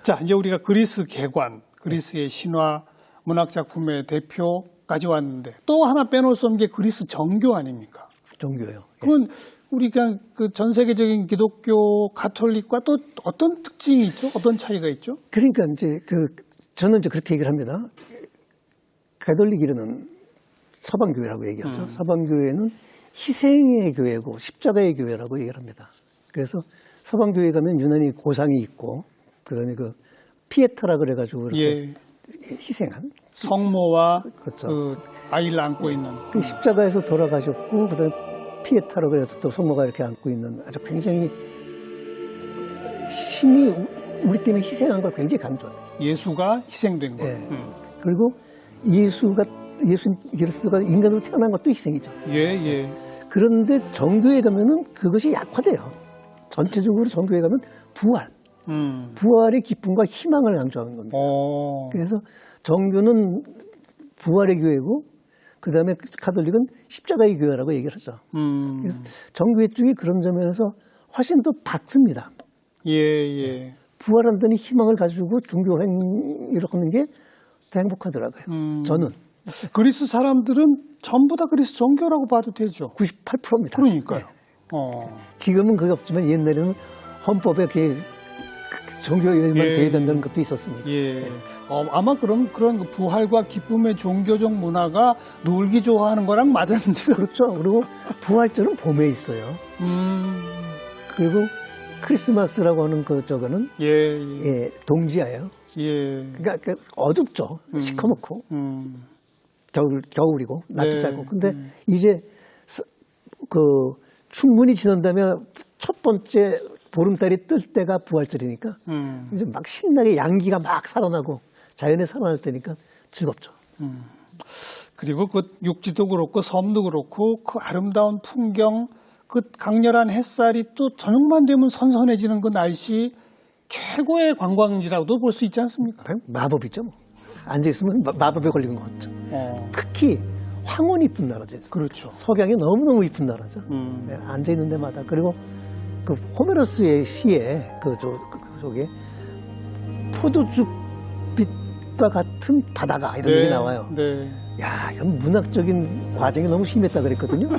자, 이제 우리가 그리스 개관, 그리스의 신화 문학 작품의 대표까지 왔는데 또 하나 빼놓을 수 없는 게 그리스 정교 아닙니까? 종교요. 그건 우리 그냥 그 전 세계적인 기독교 가톨릭과 또 어떤 특징이 있죠? 어떤 차이가 있죠? 그러니까 이제 저는 이제 그렇게 얘기를 합니다. 가톨릭이라는 서방교회라고 얘기하죠. 서방교회는 희생의 교회고 십자가의 교회라고 얘기를 합니다. 그래서 서방교회 가면 유난히 고상이 있고 그다음에 그 피에타라 그래가지고 이렇게 예. 희생한 성모와 그렇죠. 그 아이를 안고 있는. 그 십자가에서 돌아가셨고 그다음에 피에타라 그래서 또 성모가 이렇게 안고 있는 아주 굉장히 신이 우리 때문에 희생한 걸 굉장히 강조합니다. 예수가 희생된 거. 예. 그리고 예수 그리스도가 인간으로 태어난 것도 희생이죠. 예, 예. 그런데 정교회 가면은 그것이 약화돼요. 전체적으로 정교회 가면 부활의 기쁨과 희망을 강조하는 겁니다. 그래서 정교는 부활의 교회고 그 다음에 가톨릭은 십자가의 교회라고 얘기를 하죠. 그래서 정교회 쪽이 그런 점에서 훨씬 더 밝습니다. 예, 예. 부활한다는 희망을 가지고 종교 행위를 하는 게 더 행복하더라고요. 저는. 그리스 사람들은 전부 다 그리스 정교라고 봐도 되죠. 98%입니다. 그러니까요. 지금은 그게 없지만 옛날에는 헌법에 종교에만 예. 돼야 된다는 것도 있었습니다. 예. 아마 그런 그 부활과 기쁨의 종교적 문화가 놀기 좋아하는 거랑 맞았는데. 그렇죠. 그리고 부활절은 봄에 있어요. 그리고 크리스마스라고 하는 저거는 예. 동지야예요. 예. 그러니까 어둡죠. 시커멓고 겨울이고 낮도 네. 짧고. 근데 이제 충분히 지난다면 첫 번째 보름달이 뜰 때가 부활절이니까 이제 막 신나게 양기가 막 살아나고 자연에 살아날 때니까 즐겁죠. 그리고 그 육지도 그렇고 섬도 그렇고 그 아름다운 풍경, 그 강렬한 햇살이 또 저녁만 되면 선선해지는 그 날씨 최고의 관광지라고도 볼 수 있지 않습니까? 마법이죠. 뭐. 앉아있으면 마법에 걸리는 것 같죠. 특히 황혼이 이쁜 나라죠. 그렇죠. 석양이 너무너무 이쁜 나라죠. 네, 앉아있는 데마다. 그리고 그 호메로스의 시에 저게 포도주빛과 같은 바다가 이런 얘기 나와요. 네. 야, 이건 문학적인 과정이 너무 심했다 그랬거든요.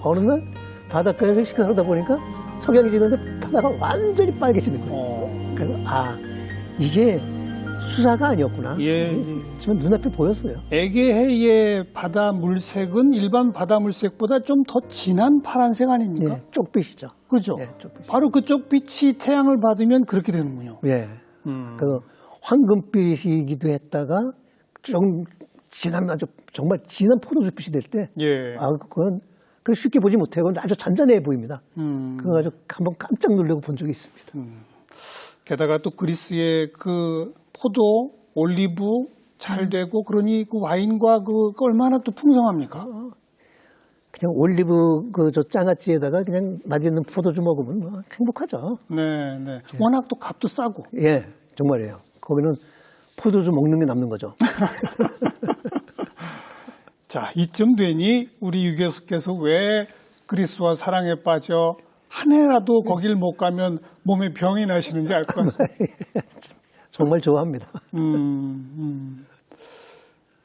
어느 날 바닷가에서 식사를 하다 보니까 석양이 지는데 바다가 완전히 빨개지는 거예요. 그래서 이게 수사가 아니었구나. 예. 지금 눈앞에 보였어요. 에게해의 바다 물색은 일반 바다 물색보다 좀 더 진한 파란색 아닙니까? 예, 쪽빛이죠. 그렇죠. 예, 쪽빛. 바로 그쪽 빛이 태양을 받으면 그렇게 되는군요. 예. 그 황금빛이기도 했다가 좀 진한 아주 정말 진한 포도주빛이 될 때, 예. 그건 쉽게 보지 못해요. 그건 아주 잔잔해 보입니다. 그거 아주 한번 깜짝 놀라고 본 적이 있습니다. 게다가 또 그리스의 그 포도, 올리브 잘 되고 그러니 그 와인과 그 얼마나 또 풍성합니까? 그냥 올리브 저 장아찌에다가 그냥 맛있는 포도주 먹으면 뭐 행복하죠. 네, 네. 워낙 또 값도 싸고. 예, 정말이에요. 거기는 포도주 먹는 게 남는 거죠. 자, 이쯤 되니 우리 유 교수께서 왜 그리스와 사랑에 빠져 한 해라도 거길 못 가면 몸에 병이 나시는지 알 것 같습니다. 정말 좋아합니다.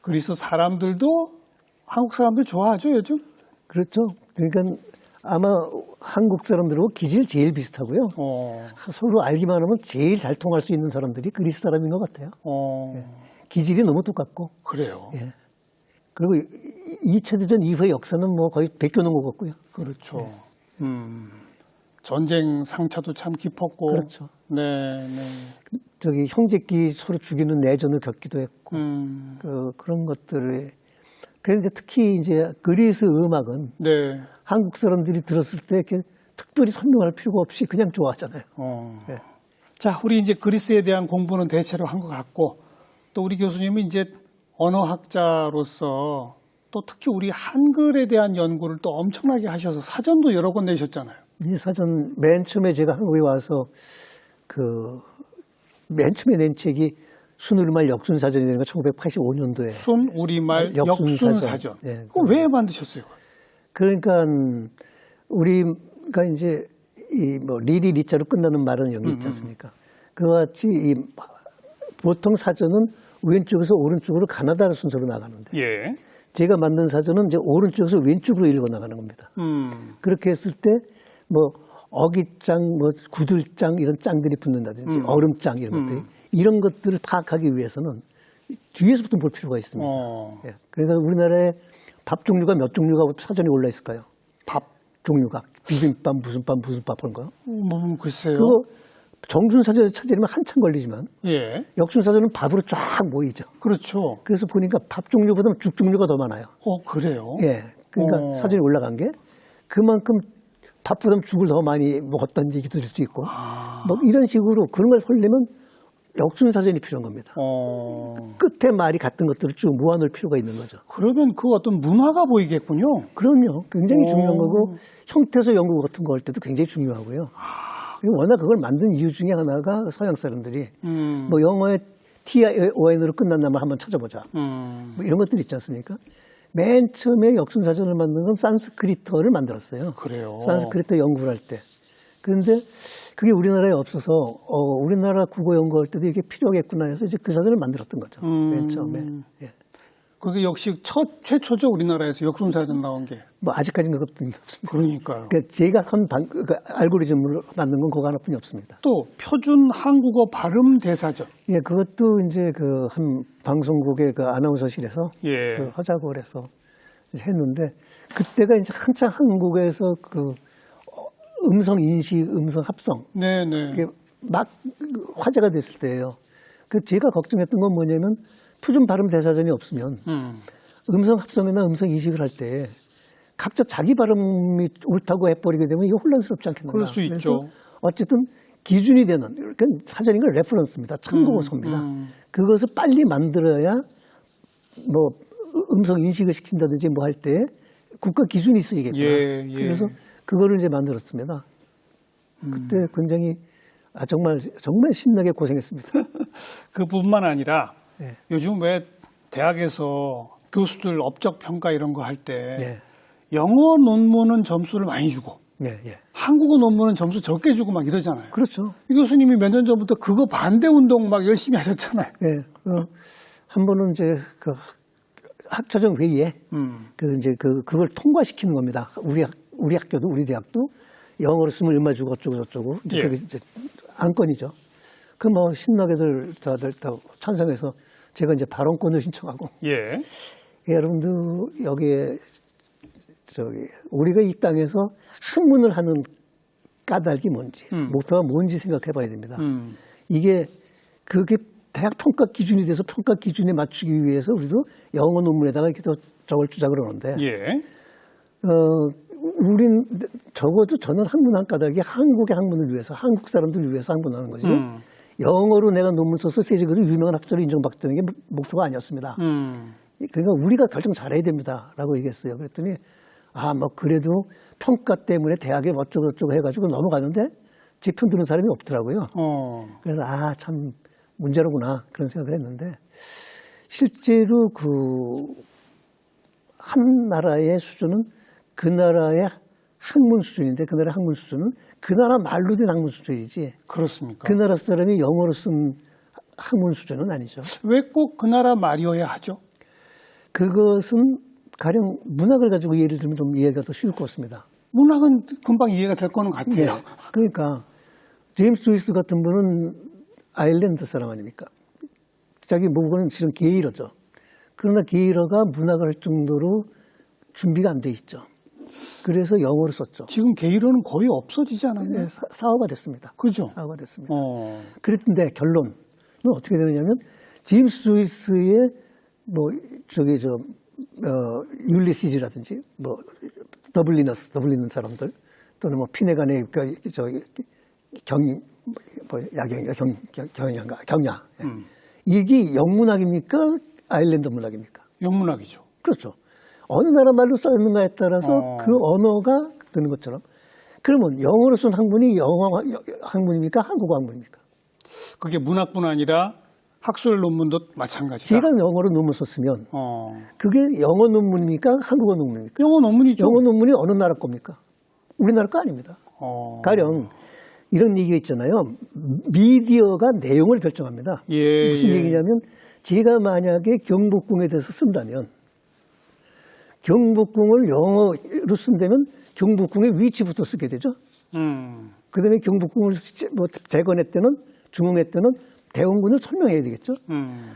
그리스 사람들도 한국 사람들 좋아하죠, 요즘? 그렇죠. 그러니까 아마 한국 사람들하고 기질 제일 비슷하고요. 서로 알기만 하면 제일 잘 통할 수 있는 사람들이 그리스 사람인 것 같아요. 예. 기질이 너무 똑같고. 그래요. 예. 그리고 2차 대전 이후의 역사는 뭐 거의 베껴놓은 것 같고요. 그렇죠. 전쟁 상처도 참 깊었고. 그렇죠. 네, 네. 저기 형제끼리 서로 죽이는 내전을 겪기도 했고 그런 것들을. 그런데 특히 이제 그리스 음악은 네. 한국 사람들이 들었을 때 이렇게 특별히 설명할 필요가 없이 그냥 좋아하잖아요. 네. 자, 우리 이제 그리스에 대한 공부는 대체로 한 것 같고 또 우리 교수님은 이제 언어학자로서 또 특히 우리 한글에 대한 연구를 또 엄청나게 하셔서 사전도 여러 권 내셨잖아요. 이 사전 맨 처음에 제가 한국에 와서 맨 처음에 낸 책이 순우리말 역순사전이 1985년도에 순우리말 역순사전. 네. 그거 왜 만드셨어요? 그러니까 우리가 이제 이 뭐 리리 리자로 끝나는 말은 여기 있지 않습니까? 그와 같이 이 보통 사전은 왼쪽에서 오른쪽으로 가나다 순서로 나가는데 예. 제가 만든 사전은 이제 오른쪽에서 왼쪽으로 읽어 나가는 겁니다. 그렇게 했을 때 뭐 어깃장, 뭐 구들장 이런 짱들이 붙는다든지 얼음장 이런 것들이 이런 것들을 파악하기 위해서는 뒤에서부터 볼 필요가 있습니다. 예. 그러니까 우리나라에 밥 종류가 몇 종류가 사전에 올라 있을까요? 밥 종류가 비빔밥 무슨 밥 그런 거. 뭐 글쎄요. 그거 정순사전을 찾으려면 한참 걸리지만 예. 역순사전은 밥으로 쫙 모이죠. 그렇죠. 그래서 보니까 밥 종류보다 죽 종류가 더 많아요. 그래요? 예. 그러니까 사전에 올라간 게 그만큼 밥보다 죽을 더 많이 먹었다는 얘기도 들 수 있고 뭐 이런 식으로 그런 걸 하려면 역순사전이 필요한 겁니다. 끝에 말이 같은 것들을 쭉 모아놓을 필요가 있는 거죠. 그러면 그 어떤 문화가 보이겠군요. 그럼요. 굉장히 중요한 거고 형태소 연구 같은 거 할 때도 굉장히 중요하고요. 워낙 그걸 만든 이유 중에 하나가 서양 사람들이 뭐 영어에 TION으로 끝난 말 한번 찾아보자. 뭐 이런 것들이 있지 않습니까? 맨 처음에 역순사전을 만든 건 산스크리트어를 만들었어요. 그래요. 산스크리트어 연구를 할 때. 그런데 그게 우리나라에 없어서 우리나라 국어 연구할 때도 이게 필요하겠구나 해서 이제 그 사전을 만들었던 거죠. 맨 처음에. 예. 그게 역시 최초죠, 우리나라에서 역순사전 나온 게. 뭐 아직까지는 그것뿐이 없습니다. 그러니까요. 그러니까 제가 한 알고리즘을 만든 건 그거 하나뿐이 없습니다. 또 표준 한국어 발음 대사전. 예, 그것도 이제 그 한 방송국의 그 아나운서실에서 예. 그 하자고 그래서 이제 했는데 그때가 이제 한창 한국에서 그 음성 인식, 음성 합성 네네. 이게 막 화제가 됐을 때예요. 그 제가 걱정했던 건 뭐냐면 표준 발음 대사전이 없으면 음성 합성이나 음성 인식을 할 때 각자 자기 발음이 옳다고 해버리게 되면 이게 혼란스럽지 않겠는가. 그럴 수 그래서 있죠. 어쨌든 기준이 되는 그러니까 사전인 건 레퍼런스입니다. 참고서입니다. 그것을 빨리 만들어야 뭐 음성 인식을 시킨다든지 뭐 할 때 국가 기준이 있어야겠구나. 예. 그래서 그거를 이제 만들었습니다. 그때 굉장히 정말 신나게 고생했습니다. 그뿐만 아니라 예. 요즘 왜 대학에서 교수들 업적 평가 이런 거 할 때 예. 영어 논문은 점수를 많이 주고 예, 예. 한국어 논문은 점수 적게 주고 막 이러잖아요. 그렇죠. 이 교수님이 몇 년 전부터 그거 반대 운동 막 열심히 하셨잖아요. 예. 한 번은 이제 그 학처정 회의에 그걸 통과시키는 겁니다. 우리 학교도 우리 대학도 영어로 쓰면 얼마 주고 어쩌고 저쩌고 이제 예. 그게 이제 안건이죠. 그 뭐 신나게들 다들 다 찬성해서 제가 이제 발언권을 신청하고 예. 여러분들 여기에 우리가 이 땅에서 학문을 하는 까닭이 뭔지 목표가 뭔지 생각해봐야 됩니다. 그게 대학 평가 기준이 돼서 평가 기준에 맞추기 위해서 우리도 영어 논문에다가 이렇게 적을 주자 그러는데 예. 우린 적어도 저는 학문한 까닭이 한국의 학문을 위해서 한국 사람들을 위해서 학문하는 거지. 영어로 내가 논문 써서 세계적으로 유명한 학자로 인정받는 게 목표가 아니었습니다. 그러니까 우리가 결정 잘해야 됩니다라고 얘기했어요. 그랬더니 뭐 그래도 평가 때문에 대학에 어쩌고저쩌고 해가지고 넘어가는데 제 편 드는 사람이 없더라고요. 그래서 참 문제로구나 그런 생각을 했는데 실제로 한 나라의 수준은 그 나라의 학문 수준인데 그 나라의 학문 수준은 그 나라 말로 된 학문 수준이지. 그렇습니까? 그 나라 사람이 영어로 쓴 학문 수준은 아니죠. 왜 꼭 그 나라 말이어야 하죠? 그것은 가령 문학을 가지고 예를 들면 좀 이해가 더 쉬울 것 같습니다. 문학은 금방 이해가 될 거는 같아요. 네. 그러니까 제임스 조이스 같은 분은 아일랜드 사람 아닙니까? 자기 모국어는 실은 게일어죠. 그러나 게일어가 문학을 할 정도로 준비가 안 돼 있죠. 그래서 영어로 썼죠. 지금 게일어는 거의 없어지지 않았나요? 네, 사화가 됐습니다. 그죠? 사화가 됐습니다. 그랬는데 결론은 어떻게 되느냐면 제임스 조이스의 율리시즈라든지 더블리는 사람들 또는 피네간의 경야 이게 영문학입니까? 아일랜드 문학입니까? 영문학이죠. 그렇죠. 어느 나라 말로 써있는가에 따라서 그 언어가 되는 것처럼 그러면 영어로 쓴 학문이 영어 학문입니까? 한국어 학문입니까? 그게 문학뿐 아니라 학술 논문도 마찬가지다. 제가 영어로 논문 썼으면 그게 영어 논문입니까? 한국어 논문입니까? 영어 논문이죠. 영어 논문이 어느 나라 겁니까? 우리나라 거 아닙니다. 가령 이런 얘기가 있잖아요. 미디어가 내용을 결정합니다. 예, 무슨 예. 얘기냐면 제가 만약에 경복궁에 대해서 쓴다면 경복궁을 영어로 쓴다면 경복궁의 위치부터 쓰게 되죠. 그다음에 경복궁을 뭐 재건할 때는 중흥회 때는 대원군을 설명해야 되겠죠.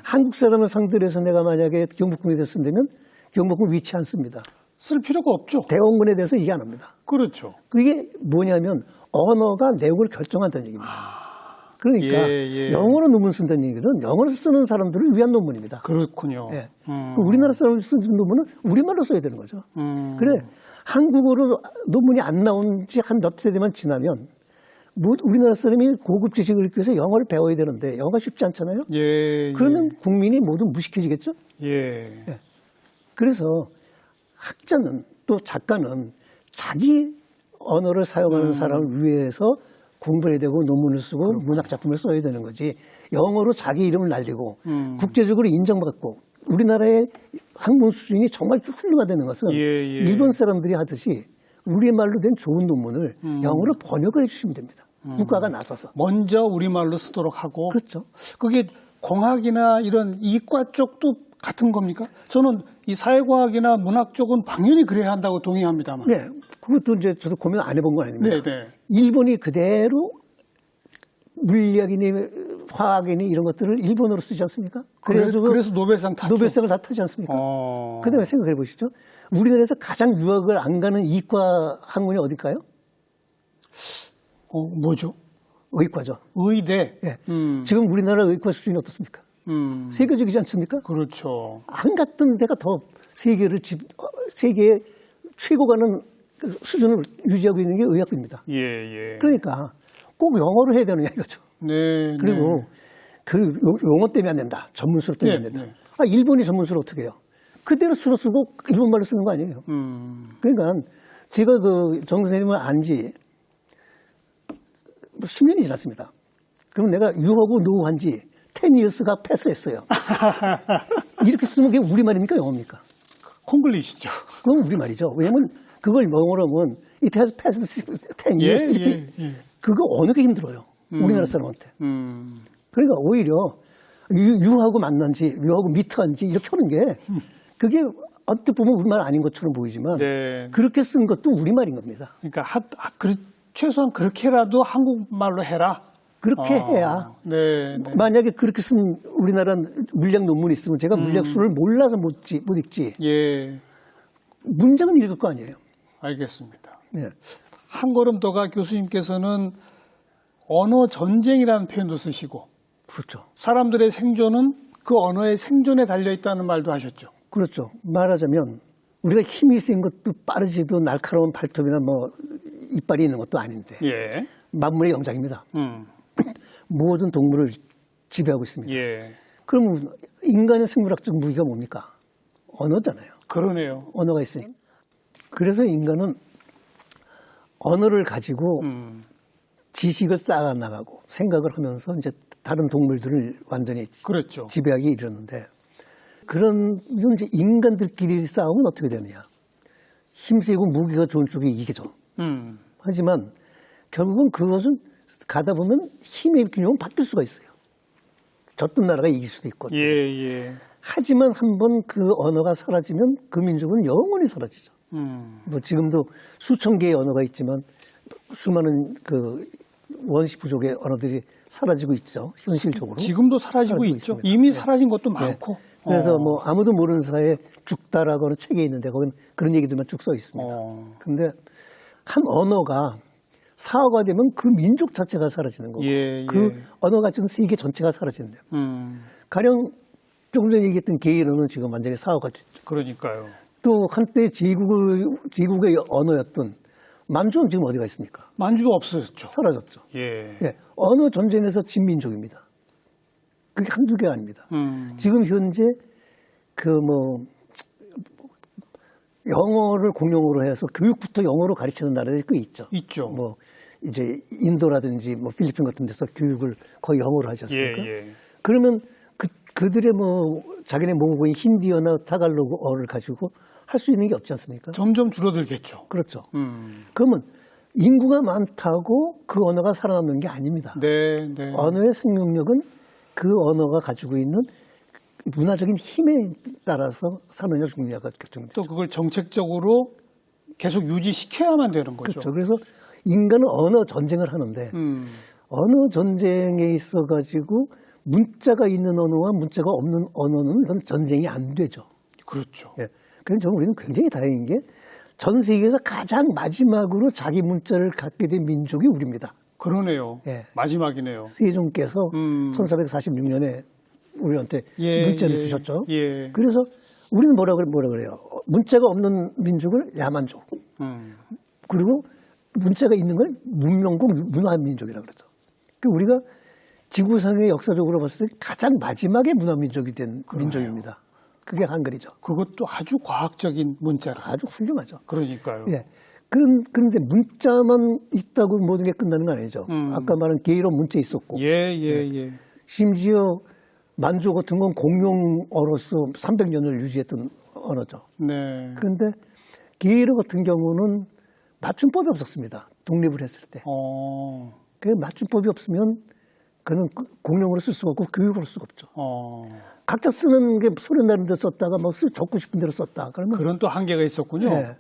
한국 사람을 상대로 해서 내가 만약에 경복궁에 대해서 쓴다면 경복궁 위치 안 씁니다. 쓸 필요가 없죠. 대원군에 대해서 얘기 안 합니다. 그렇죠. 그게 뭐냐면 언어가 내용을 결정한다는 얘기입니다. 그러니까 예. 영어로 논문 쓴다는 얘기는 영어로 쓰는 사람들을 위한 논문입니다. 그렇군요. 예. 우리나라 사람을 쓴 논문은 우리말로 써야 되는 거죠. 그래 한국어로 논문이 안 나온 지 한 몇 세대만 지나면 뭐 우리나라 사람이 고급 지식을 읽기 위해서 영어를 배워야 되는데 영어가 쉽지 않잖아요. 예. 그러면 국민이 모두 무식해지겠죠. 예. 그래서 학자는 또 작가는 자기 언어를 사용하는 사람을 위해서 공부를 해야 되고 논문을 쓰고 문학 작품을 써야 되는 거지. 영어로 자기 이름을 날리고 국제적으로 인정받고 우리나라의 학문 수준이 정말 훌륭하다는 것은 일본 사람들이 하듯이 우리말로 된 좋은 논문을 영어로 번역을 해주시면 됩니다. 국가가 나서서. 먼저 우리말로 쓰도록 하고. 그렇죠. 그게 공학이나 이런 이과 쪽도 같은 겁니까? 저는 이 사회과학이나 문학 쪽은 당연히 그래야 한다고 동의합니다만. 네. 그것도 이제 저도 고민 안 해본 건 아닙니다. 네. 일본이 그대로 물리학이니 화학이니 이런 것들을 일본어로 쓰지 않습니까? 그래서 노벨상 탔죠. 노벨상을 다 타지 않습니까? 그다음에 생각해 보시죠. 우리나라에서 가장 유학을 안 가는 이과 학문이 어딜까요? 뭐죠? 의과죠. 의대. 예. 지금 우리나라 의과 수준이 어떻습니까? 세계적이지 않습니까? 그렇죠. 안 갔던 데가 더 세계의 최고 가는 그 수준을 유지하고 있는 게 의학부입니다. 예. 그러니까 꼭 영어로 해야 되느냐 이거죠. 네. 그리고 그 용어 때문에 안 된다. 전문수로 때문에 안 된다. 일본이 전문수로 어떻게 해요? 그대로 수로 쓰고 일본말로 쓰는 거 아니에요. 그러니까 제가 그 정 선생님을 안지 10년이 지났습니다. 그럼 내가 유하고 노후한 지 10years가 패스했어요. 이렇게 쓰면 그게 우리말입니까? 영어입니까? 콩글리시죠. 그건 우리말이죠. 왜냐면 그걸 영어로 하면 it has passed 10 years 이렇게 그거 어느 게 힘들어요. 우리나라 사람한테. 그러니까 오히려 유하고 만난 지 유하고 미트한 지 이렇게 하는 게 그게 어떻게 보면 우리말 아닌 것처럼 보이지만 그렇게 쓴 것도 우리말인 겁니다. 그러니까 최소한 그렇게라도 한국말로 해라. 그렇게 해야 네. 만약에 그렇게 쓴 우리나라 물리학 논문이 있으면 제가 물리학 수를 몰라서 못 읽지. 예. 문장은 읽을 거 아니에요. 알겠습니다. 네. 한 걸음 더가 교수님께서는 언어 전쟁이라는 표현도 쓰시고 그렇죠. 사람들의 생존은 그 언어의 생존에 달려 있다는 말도 하셨죠. 그렇죠. 말하자면 우리가 힘이 센 것도 빠르지도 날카로운 발톱이나 뭐 이빨이 있는 것도 아닌데 만물의 영장입니다. 모든 동물을 지배하고 있습니다. 그러면 인간의 생물학적 무기가 뭡니까? 언어잖아요. 그러네요. 언어가 있으니. 그래서 인간은 언어를 가지고 지식을 쌓아나가고 생각을 하면서 이제 다른 동물들을 완전히 그렇죠. 지배하기 이르는데 그런 이제 인간들끼리 싸우면 어떻게 되느냐. 힘세고 무기가 좋은 쪽이 이기죠. 하지만 결국은 그것은 가다 보면 힘의 균형은 바뀔 수가 있어요. 졌던 나라가 이길 수도 있고. 하지만 한번 그 언어가 사라지면 그 민족은 영원히 사라지죠. 뭐 지금도 수천 개의 언어가 있지만 수많은 그 원시 부족의 언어들이 사라지고 있죠. 현실적으로. 지금도 사라지고 있죠. 있습니다. 이미 사라진 것도 많고. 네. 그래서 뭐 아무도 모르는 사이에 죽다라고 하는 책에 있는데 거긴 그런 얘기들만 쭉 써 있습니다. 근데 한 언어가 사화가 되면 그 민족 자체가 사라지는 거고 그 언어 가진 세계 전체가 사라지는데요. 가령 조금 전에 얘기했던 게일어는 지금 완전히 사화가 됐죠. 그러니까요. 또 한때 제국의 언어였던 만주는 지금 어디가 있습니까? 만주도 없어졌죠. 사라졌죠. 언어 전쟁에서 진 민족입니다. 그게 한두 개가 아닙니다. 지금 현재 그 뭐 영어를 공용어로 해서 교육부터 영어로 가르치는 나라들이 꽤 있죠. 뭐 이제 인도라든지 뭐 필리핀 같은 데서 교육을 거의 영어로 하지 않습니까? 그러면 그들의 뭐 자기네 모국어인 힌디어나 타갈로그어를 가지고 할 수 있는 게 없지 않습니까? 점점 줄어들겠죠. 그렇죠. 그러면 인구가 많다고 그 언어가 살아남는 게 아닙니다. 네, 네. 언어의 생명력은 그 언어가 가지고 있는 문화적인 힘에 따라서 사느냐 죽느냐가 결정돼요. 또 그걸 정책적으로 계속 유지시켜야만 되는 거죠. 그렇죠. 그래서 인간은 언어 전쟁을 하는데 언어 전쟁에 있어가지고 문자가 있는 언어와 문자가 없는 언어는 그건 전쟁이 안 되죠. 그렇죠. 예. 그래서 저는 우리는 굉장히 다행인 게 전 세계에서 가장 마지막으로 자기 문자를 갖게 된 민족이 우리입니다. 그러네요. 예. 마지막이네요. 세종께서 1446년에 우리한테 문자를 주셨죠. 예. 그래서 우리는 뭐라 그래요? 문자가 없는 민족을 야만족. 그리고 문자가 있는 걸 문명국 문화민족이라고 그러죠. 우리가 지구상의 역사적으로 봤을 때 가장 마지막에 문화민족이 된 민족입니다. 그게 한글이죠. 그것도 아주 과학적인 문자로. 아주 훌륭하죠. 그러니까요. 예. 그런데 문자만 있다고 모든 게 끝나는 건 아니죠. 아까 말한 게이로 문자 있었고. 예. 심지어 만주 같은 건 공용어로서 300년을 유지했던 언어죠. 네. 그런데 게이로 같은 경우는 맞춤법이 없었습니다. 독립을 했을 때. 그 맞춤법이 없으면 그는 공용어로 쓸 수가 없고 교육으로 쓸 수가 없죠. 각자 쓰는 게 소련 나름대로 썼다가 막 적고 싶은 대로 썼다. 그러면 그런 또 한계가 있었군요. 네.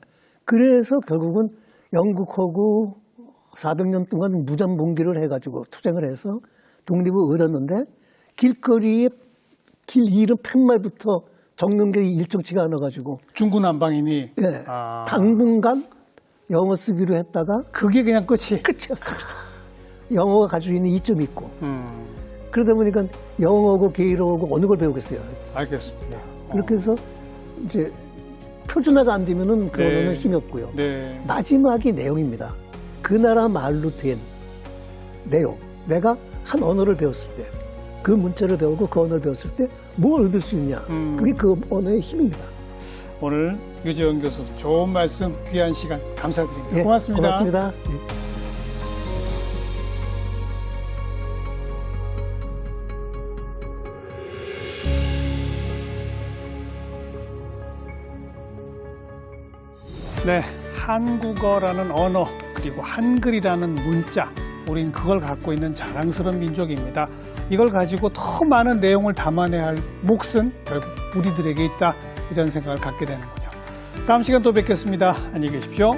그래서 결국은 영국하고 400년 동안 무장봉기를 해가지고 투쟁을 해서 독립을 얻었는데 길거리에 길 잃은 팻말부터 적는 게 일정치가 않아가지고 중구난방이니 네. 당분간 영어 쓰기로 했다가 그게 그냥 끝이었습니다. 영어가 가지고 있는 이점이 있고 그러다 보니까 영어고 게이로고 어느 걸 배우겠어요. 알겠습니다. 그렇게 해서 이제 표준화가 안 되면은 그 언어는 힘이 없고요. 네. 마지막이 내용입니다. 그 나라 말로 된 내용. 내가 한 언어를 배웠을 때, 그 문자를 배우고 그 언어를 배웠을 때 뭘 얻을 수 있냐. 그게 그 언어의 힘입니다. 오늘 유재원 교수 좋은 말씀, 귀한 시간 감사드립니다. 예, 고맙습니다. 고맙습니다. 네, 한국어라는 언어 그리고 한글이라는 문자, 우린 그걸 갖고 있는 자랑스러운 민족입니다. 이걸 가지고 더 많은 내용을 담아내야 할 몫은 결국 우리들에게 있다, 이런 생각을 갖게 되는군요. 다음 시간 또 뵙겠습니다. 안녕히 계십시오.